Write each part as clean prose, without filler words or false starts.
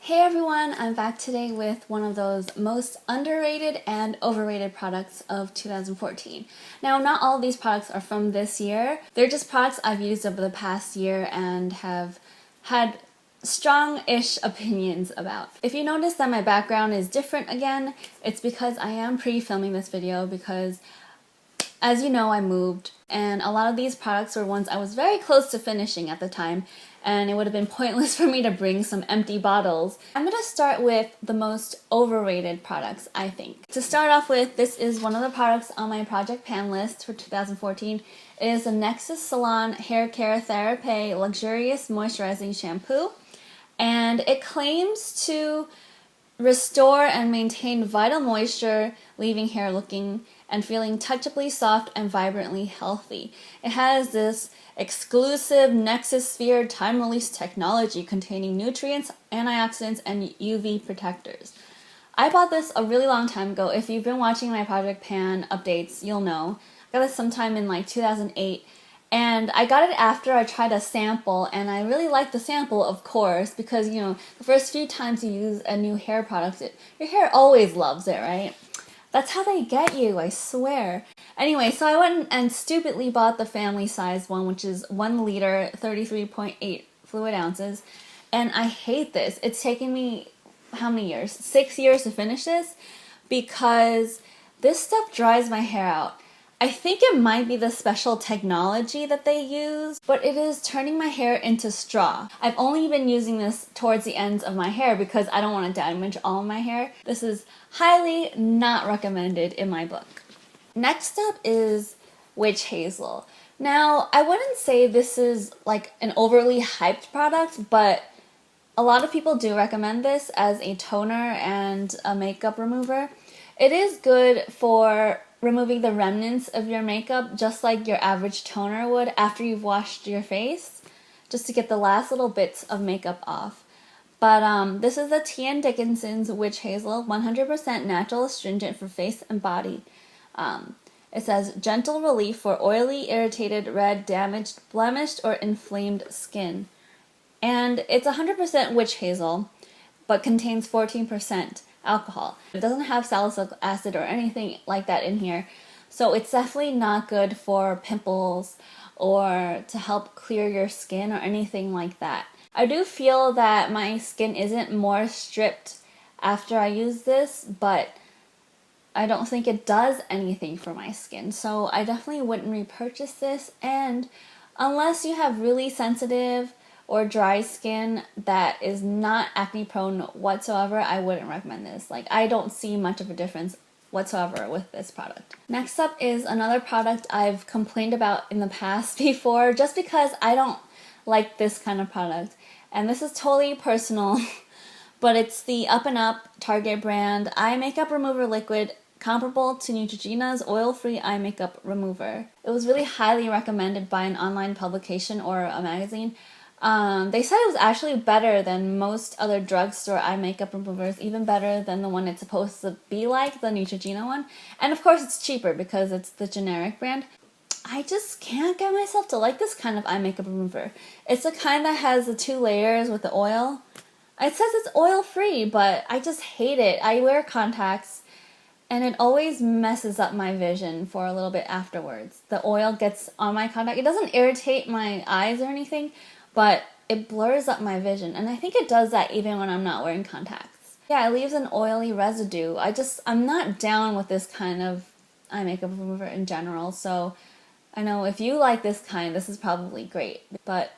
Hey everyone, I'm back today with one of those most underrated and overrated products of 2014. Now, not all of these products are from this year. They're just products I've used over the past year and have had strong-ish opinions about. If you notice that my background is different again, it's because I am pre-filming this video because, as you know, I moved and a lot of these products were ones I was very close to finishing at the time, and it would have been pointless for me to bring some empty bottles. I'm going to start with the most overrated products, I think. To start off with, this is one of the products on my project pan list for 2014. It is the Nexxus Salon Hair Care Therappe Luxurious Moisturizing Shampoo, and it claims to restore and maintain vital moisture, leaving hair looking and feeling touchably soft and vibrantly healthy. It has this exclusive Nexxus Sphere time-release technology containing nutrients, antioxidants, and UV protectors. I bought this a really long time ago. If you've been watching my Project Pan updates, you'll know. I got this sometime in like 2008. And I got it after I tried a sample, and I really liked the sample, of course, because, you know, the first few times you use a new hair product, your hair always loves it, right? That's how they get you, I swear. Anyway, so I went and stupidly bought the family size one, which is 1 liter, 33.8 fluid ounces, and I hate this. It's taken me, how many years? 6 years to finish this, because this stuff dries my hair out. I think it might be the special technology that they use, but it is turning my hair into straw. I've only been using this towards the ends of my hair because I don't want to damage all of my hair. This is highly not recommended in my book. Next up is Witch Hazel. Now, I wouldn't say this is like an overly hyped product, but a lot of people do recommend this as a toner and a makeup remover. It is good for removing the remnants of your makeup just like your average toner would after you've washed your face, just to get the last little bits of makeup off. But this is the Dickinson's Witch Hazel, 100% natural astringent for face and body. It says gentle relief for oily, irritated, red, damaged, blemished, or inflamed skin. And it's 100% witch hazel, but contains 14% alcohol. It doesn't have salicylic acid or anything like that in here, so it's definitely not good for pimples or to help clear your skin or anything like that. I do feel that my skin isn't more stripped after I use this, but I don't think it does anything for my skin, so I definitely wouldn't repurchase this. And unless you have really sensitive or dry skin that is not acne prone whatsoever, I wouldn't recommend this. Like, I don't see much of a difference whatsoever with this product. Next up is another product I've complained about in the past before, just because I don't like this kind of product. And this is totally personal, but it's the Up and Up Target brand eye makeup remover liquid, comparable to Neutrogena's oil-free eye makeup remover. It was really highly recommended by an online publication or a magazine. They said it was actually better than most other drugstore eye makeup removers, even better than the one it's supposed to be like, the Neutrogena one. And of course it's cheaper because it's the generic brand. I just can't get myself to like this kind of eye makeup remover. It's the kind that has the 2 layers with the oil. It says it's oil-free, but I just hate it. I wear contacts, and it always messes up my vision for a little bit afterwards. The oil gets on my contact. It doesn't irritate my eyes or anything, but it blurs up my vision, and I think it does that even when I'm not wearing contacts. Yeah, it leaves an oily residue. I'm not down with this kind of eye makeup remover in general, so I know if you like this kind, this is probably great, but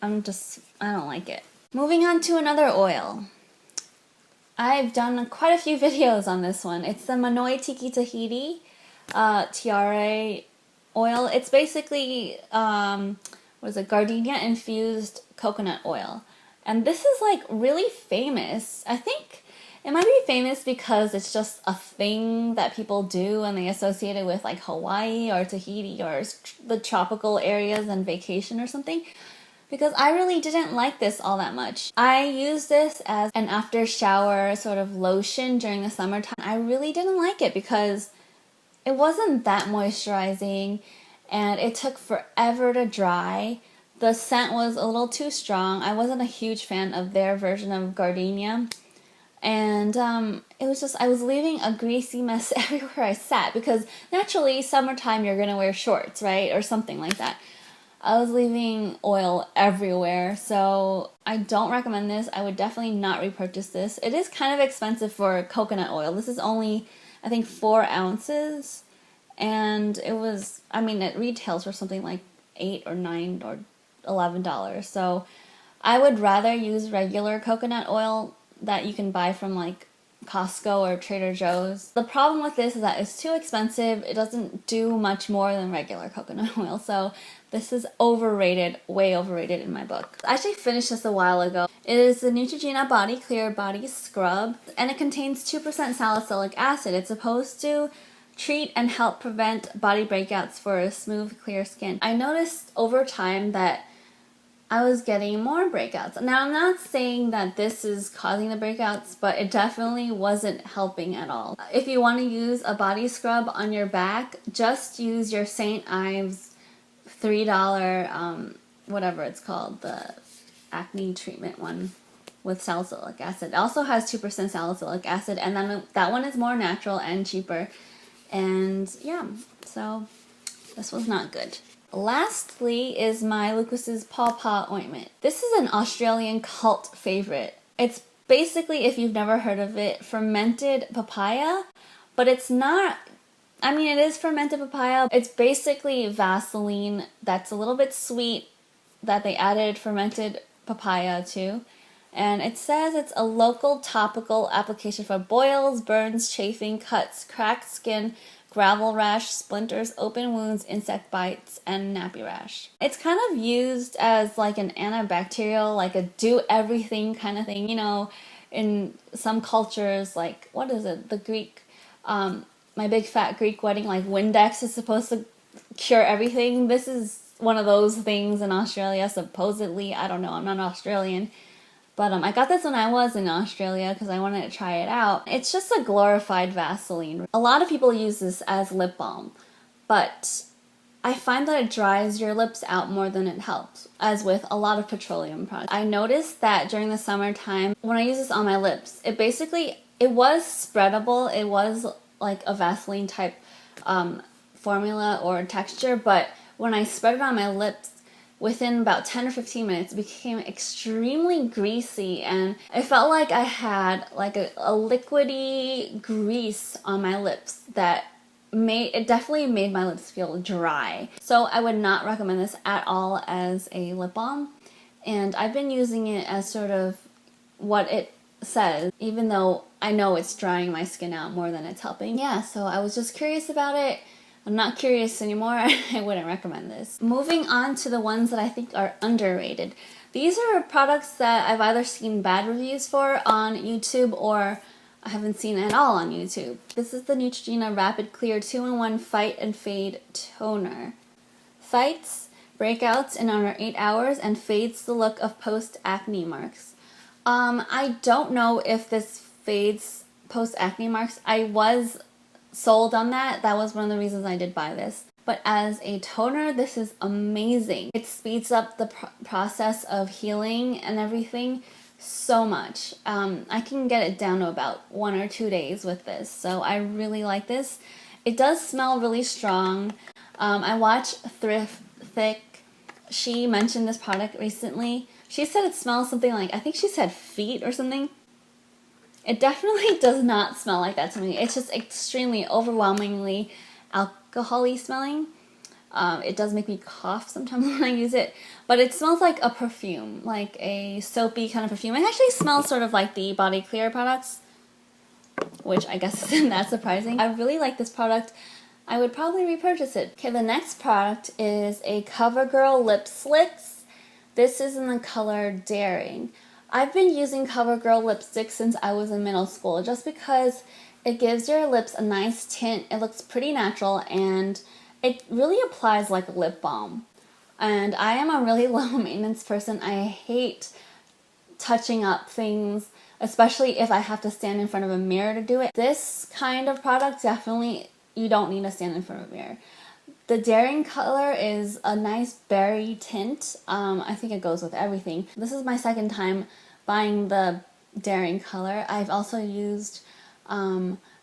I don't like it. Moving on to another oil. I've done quite a few videos on this one. It's the Monoi Tiki Tahiti Tiare oil. It's basically gardenia infused coconut oil, and this is like really famous. I think it might be famous because it's just a thing that people do and they associate it with like Hawaii or Tahiti or the tropical areas and vacation or something, because I really didn't like this all that much. I used this as an after shower sort of lotion during the summertime. I really didn't like it because it wasn't that moisturizing and it took forever to dry. The scent was a little too strong. I wasn't a huge fan of their version of gardenia. And it was just, I was leaving a greasy mess everywhere I sat, because naturally summertime you're gonna wear shorts, right? Or something like that. I was leaving oil everywhere, so I don't recommend this. I would definitely not repurchase this. It is kind of expensive for coconut oil. This is only, I think, 4 ounces. And it was, I mean, it retails for something like $8 or $9 or $11. So I would rather use regular coconut oil that you can buy from like Costco or Trader Joe's. The problem with this is that it's too expensive. It doesn't do much more than regular coconut oil. So this is overrated, way overrated in my book. I actually finished this a while ago. It is the Neutrogena Body Clear Body Scrub, and it contains 2% salicylic acid. It's supposed to treat and help prevent body breakouts for a smooth, clear skin. I noticed over time that I was getting more breakouts. Now, I'm not saying that this is causing the breakouts, but it definitely wasn't helping at all. If you want to use a body scrub on your back, just use your St. Ives $3, whatever it's called, the acne treatment one with salicylic acid. It also has 2% salicylic acid, and then that one is more natural and cheaper. And yeah, so this was not good. Lastly is my Lucas's Pawpaw ointment. This is an Australian cult favorite. It's basically, if you've never heard of it, fermented papaya, but it's not, I mean, it is fermented papaya. It's basically Vaseline that's a little bit sweet that they added fermented papaya to. And it says it's a local topical application for boils, burns, chafing, cuts, cracked skin, gravel rash, splinters, open wounds, insect bites, and nappy rash. It's kind of used as like an antibacterial, like a do-everything kind of thing. You know, in some cultures, like, what is it? The Greek, My Big Fat Greek Wedding, like Windex is supposed to cure everything. This is one of those things in Australia, supposedly. I don't know, I'm not Australian. But I got this when I was in Australia because I wanted to try it out. It's just a glorified Vaseline. A lot of people use this as lip balm, but I find that it dries your lips out more than it helps, as with a lot of petroleum products. I noticed that during the summertime, when I use this on my lips, it was spreadable. It was like a Vaseline type formula or texture, but when I spread it on my lips, within about 10 or 15 minutes, it became extremely greasy, and it felt like I had like a liquidy grease on my lips that definitely made my lips feel dry. So I would not recommend this at all as a lip balm, and I've been using it as sort of what it says, even though I know it's drying my skin out more than it's helping. Yeah, so I was just curious about it. I'm not curious anymore. I wouldn't recommend this. Moving on to the ones that I think are underrated. These are products that I've either seen bad reviews for on YouTube or I haven't seen at all on YouTube. This is the Neutrogena Rapid Clear 2-in-1 Fight and Fade Toner. Fights breakouts in under 8 hours and fades the look of post-acne marks. I don't know if this fades post-acne marks. I was sold on that. That was one of the reasons I did buy this. But as a toner, this is amazing. It speeds up the process of healing and everything so much. I can get it down to about 1 or 2 days with this, so I really like this. It does smell really strong. I watched Thrift Thick. She mentioned this product recently. She said it smells something like, I think she said feet or something. It definitely does not smell like that to me. It's just extremely, overwhelmingly alcohol-y smelling. It does make me cough sometimes when I use it, but it smells like a perfume, like a soapy kind of perfume. It actually smells sort of like the Body Clear products, which I guess isn't that surprising. I really like this product. I would probably repurchase it. Okay, the next product is a CoverGirl LipSlicks. This is in the color Daring. I've been using CoverGirl lipstick since I was in middle school just because it gives your lips a nice tint. It looks pretty natural and it really applies like a lip balm. And I am a really low maintenance person. I hate touching up things, especially if I have to stand in front of a mirror to do it. This kind of product, definitely, you don't need to stand in front of a mirror. The Daring color is a nice berry tint. I think it goes with everything. This is my second time buying the Daring color. I've also used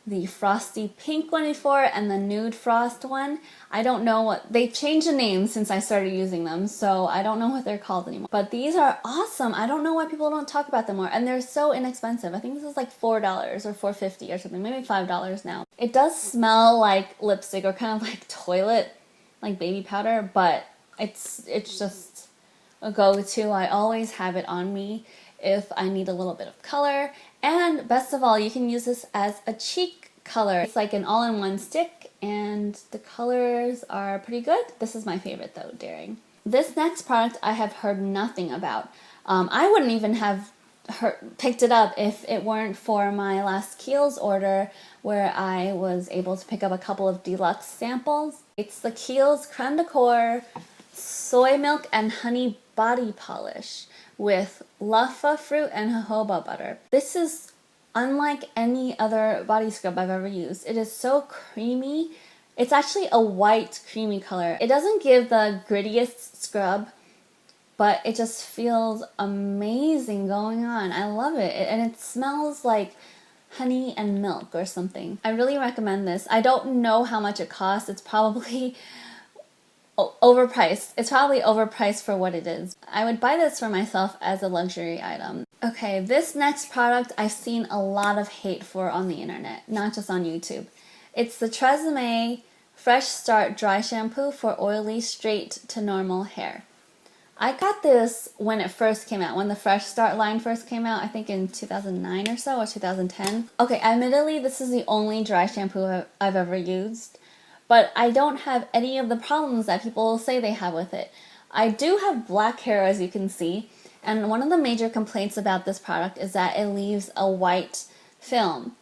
the Frosty Pink one before and the Nude Frost one. I don't know what, they've changed the name since I started using them, so I don't know what they're called anymore. But these are awesome. I don't know why people don't talk about them more, and they're so inexpensive. I think this is like $4 or $4.50 or something, maybe $5 now. It does smell like lipstick or kind of like toilet, like baby powder, but it's just a go-to. I always have it on me if I need a little bit of color. And best of all, you can use this as a cheek color. It's like an all-in-one stick, and the colors are pretty good. This is my favorite though, Daring. This next product I have heard nothing about. I wouldn't even have picked it up if it weren't for my last Kiehls order, where I was able to pick up a couple of deluxe samples. It's the Kiehls Creme de Corps Soy Milk and Honey Body Polish with luffa fruit and jojoba butter. This is unlike any other body scrub I've ever used. It is so creamy. It's actually a white creamy color. It doesn't give the grittiest scrub, but it just feels amazing going on. I love it. And it smells like honey and milk or something. I really recommend this. I don't know how much it costs. It's probably overpriced. It's probably overpriced for what it is. I would buy this for myself as a luxury item. Okay, this next product I've seen a lot of hate for on the internet, not just on YouTube. It's the Tresemme Fresh Start Dry Shampoo for oily, straight to normal hair. I got this when it first came out, when the Fresh Start line first came out, I think in 2009 or so, or 2010. Okay, admittedly, this is the only dry shampoo I've ever used, but I don't have any of the problems that people say they have with it. I do have black hair, as you can see, and one of the major complaints about this product is that it leaves a white film.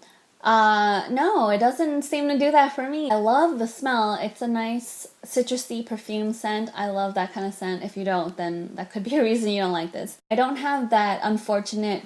No, it doesn't seem to do that for me. I love the smell. It's a nice citrusy perfume scent. I love that kind of scent. If you don't, then that could be a reason you don't like this. I don't have that unfortunate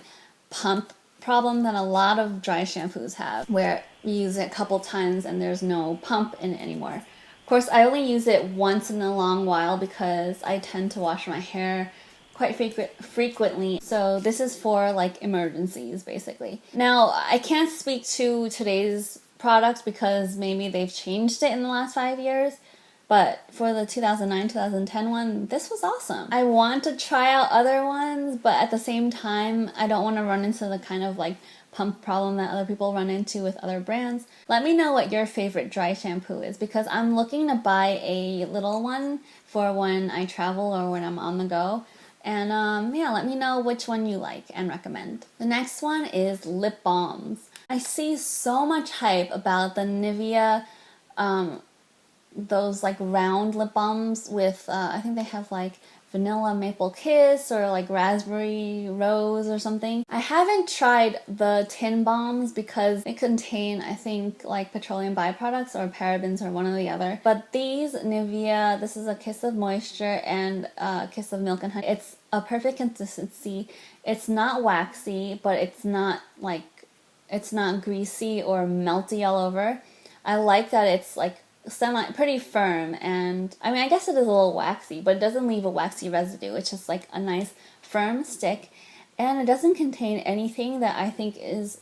pump problem that a lot of dry shampoos have, where you use it a couple times and there's no pump in it anymore. Of course, I only use it once in a long while because I tend to wash my hair quite frequently, so this is for like emergencies basically. Now, I can't speak to today's products because maybe they've changed it in the last 5 years, but for the 2009-2010 one, this was awesome. I want to try out other ones, but at the same time, I don't want to run into the kind of like pump problem that other people run into with other brands. Let me know what your favorite dry shampoo is, because I'm looking to buy a little one for when I travel or when I'm on the go. And yeah, let me know which one you like and recommend. The next one is lip balms. I see so much hype about the Nivea, those like round lip balms with, I think they have like vanilla maple kiss or like raspberry rose or something. I haven't tried the tin balms because they contain, I think, like petroleum byproducts or parabens or one or the other. But these Nivea, this is a kiss of moisture and a kiss of milk and honey. It's a perfect consistency. It's not waxy, but it's not greasy or melty all over. I like that it's like pretty firm, and I mean, I guess it is a little waxy, but it doesn't leave a waxy residue. It's just like a nice firm stick, and it doesn't contain anything that I think is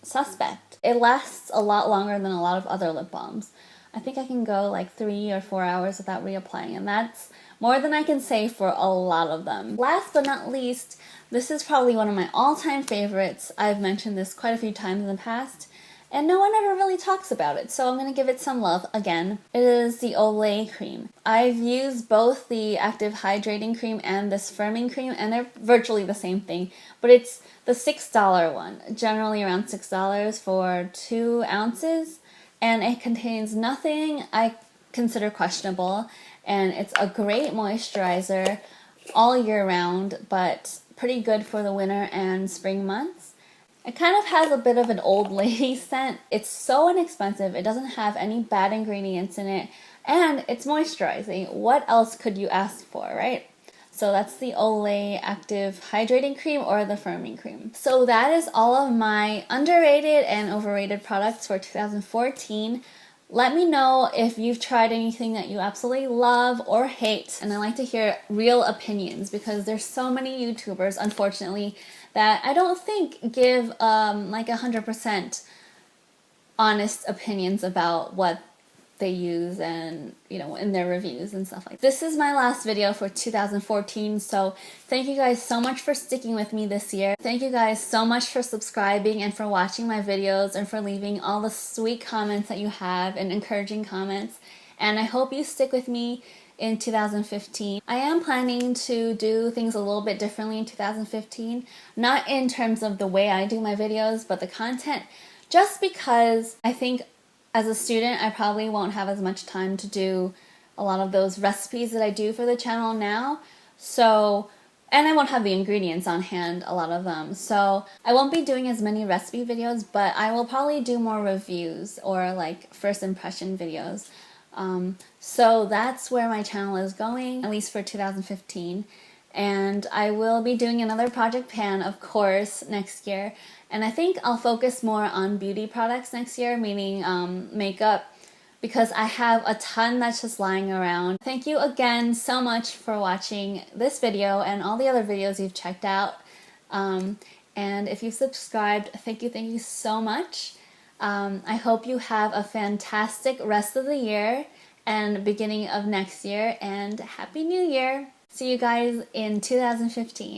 suspect. It lasts a lot longer than a lot of other lip balms. I think I can go like 3 or 4 hours without reapplying, and that's more than I can say for a lot of them. Last but not least, this is probably one of my all-time favorites. I've mentioned this quite a few times in the past, and no one ever really talks about it, so I'm going to give it some love again. It is the Olay Cream. I've used both the Active Hydrating Cream and this Firming Cream, and they're virtually the same thing, but it's the $6 one, generally around $6 for 2 ounces, and it contains nothing I consider questionable, and it's a great moisturizer all year round, but pretty good for the winter and spring months. It kind of has a bit of an old lady scent. It's so inexpensive. It doesn't have any bad ingredients in it, and it's moisturizing. What else could you ask for, right? So that's the Olay Active Hydrating Cream or the Firming Cream. So that is all of my underrated and overrated products for 2014. Let me know if you've tried anything that you absolutely love or hate, and I like to hear real opinions because there's so many YouTubers, unfortunately, that I don't think give like 100% honest opinions about what they use and, you know, in their reviews and stuff like that. This is my last video for 2014, so thank you guys so much for sticking with me this year. Thank you guys so much for subscribing and for watching my videos and for leaving all the sweet comments that you have and encouraging comments. And I hope you stick with me in 2015. I am planning to do things a little bit differently in 2015, not in terms of the way I do my videos, but the content, just because I think as a student, I probably won't have as much time to do a lot of those recipes that I do for the channel now. So, and I won't have the ingredients on hand, a lot of them. So I won't be doing as many recipe videos, but I will probably do more reviews or like first impression videos. So that's where my channel is going, at least for 2015. And I will be doing another project pan, of course, next year. And I think I'll focus more on beauty products next year, meaning makeup, because I have a ton that's just lying around. Thank you again so much for watching this video and all the other videos you've checked out. And if you've subscribed, thank you so much. I hope you have a fantastic rest of the year and beginning of next year, and Happy New Year! See you guys in 2015.